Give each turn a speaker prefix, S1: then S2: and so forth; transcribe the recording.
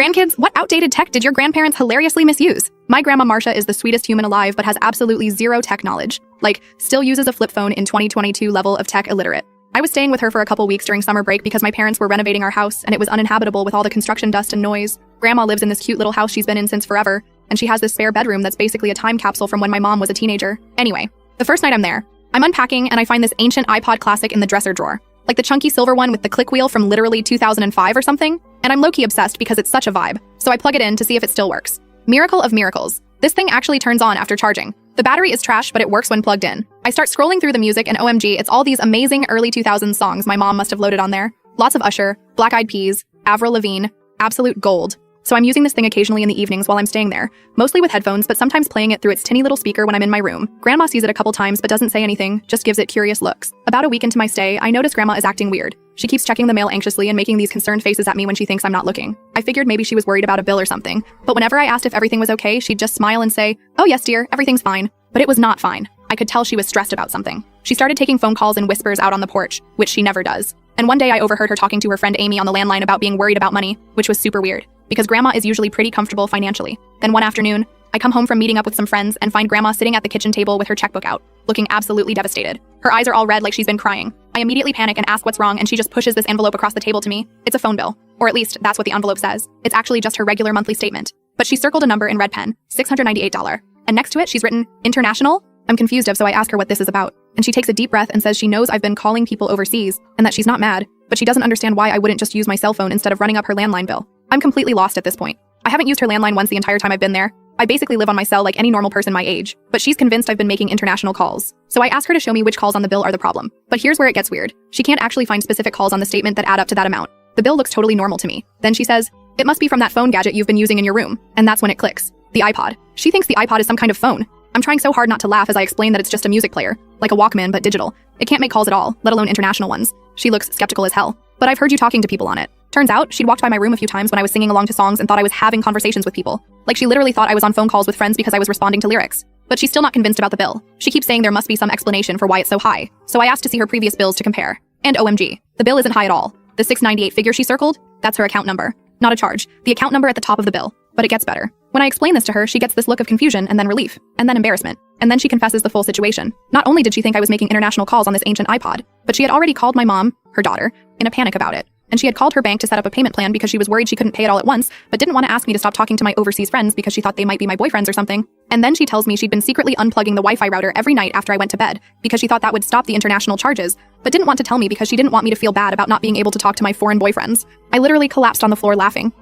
S1: Grandkids, what outdated tech did your grandparents hilariously misuse? My grandma Marcia is the sweetest human alive but has absolutely zero tech knowledge. Like, still uses a flip phone in 2022 level of tech illiterate. I was staying with her for a couple weeks during summer break because my parents were renovating our house and it was uninhabitable with all the construction dust and noise. Grandma lives in this cute little house she's been in since forever, and she has this spare bedroom that's basically a time capsule from when my mom was a teenager. Anyway, the first night I'm there, I'm unpacking and I find this ancient iPod Classic in the dresser drawer. Like the chunky silver one with the click wheel from literally 2005 or something, and I'm low-key obsessed because it's such a vibe, so I plug it in to see if it still works. Miracle of miracles. This thing actually turns on after charging. The battery is trash, but it works when plugged in. I start scrolling through the music and OMG, it's all these amazing early 2000s songs my mom must have loaded on there. Lots of Usher, Black Eyed Peas, Avril Lavigne, absolute gold. So I'm using this thing occasionally in the evenings while I'm staying there, mostly with headphones, but sometimes playing it through its tinny little speaker when I'm in my room. Grandma sees it a couple times but doesn't say anything, just gives it curious looks. About a week into my stay, I notice Grandma is acting weird. She keeps checking the mail anxiously and making these concerned faces at me when she thinks I'm not looking. I figured maybe she was worried about a bill or something, but whenever I asked if everything was okay, she'd just smile and say, "Oh yes dear, everything's fine." But it was not fine. I could tell she was stressed about something. She started taking phone calls in whispers out on the porch, which she never does. And one day I overheard her talking to her friend Amy on the landline about being worried about money, which was super weird, because Grandma is usually pretty comfortable financially. Then one afternoon, I come home from meeting up with some friends and find Grandma sitting at the kitchen table with her checkbook out, looking absolutely devastated. Her eyes are all red like she's been crying. I immediately panic and ask what's wrong, and she just pushes this envelope across the table to me. It's a phone bill. Or at least, that's what the envelope says. It's actually just her regular monthly statement. But she circled a number in red pen, $698. And next to it, she's written, "International?" I'm confused so I ask her what this is about. And she takes a deep breath and says she knows I've been calling people overseas, and that she's not mad, but she doesn't understand why I wouldn't just use my cell phone instead of running up her landline bill. I'm completely lost at this point. I haven't used her landline once the entire time I've been there. I basically live on my cell like any normal person my age, but she's convinced I've been making international calls. So I ask her to show me which calls on the bill are the problem. But here's where it gets weird. She can't actually find specific calls on the statement that add up to that amount. The bill looks totally normal to me. Then she says, "It must be from that phone gadget you've been using in your room." And that's when it clicks. The iPod. She thinks the iPod is some kind of phone. I'm trying so hard not to laugh as I explain that it's just a music player, like a Walkman but digital. It can't make calls at all, let alone international ones. She looks skeptical as hell. But I've heard you talking to people on it. Turns out, she'd walked by my room a few times when I was singing along to songs and thought I was having conversations with people. Like she literally thought I was on phone calls with friends because I was responding to lyrics. But she's still not convinced about the bill. She keeps saying there must be some explanation for why it's so high. So I asked to see her previous bills to compare. And OMG, the bill isn't high at all. The $698 figure she circled, that's her account number. Not a charge, the account number at the top of the bill. But it gets better. When I explain this to her, she gets this look of confusion and then relief, and then embarrassment. And then she confesses the full situation. Not only did she think I was making international calls on this ancient iPod, but she had already called my mom, her daughter, in a panic about it. And she had called her bank to set up a payment plan because she was worried she couldn't pay it all at once, but didn't want to ask me to stop talking to my overseas friends because she thought they might be my boyfriends or something. And then she tells me she'd been secretly unplugging the Wi-Fi router every night after I went to bed because she thought that would stop the international charges, but didn't want to tell me because she didn't want me to feel bad about not being able to talk to my foreign boyfriends. I literally collapsed on the floor laughing.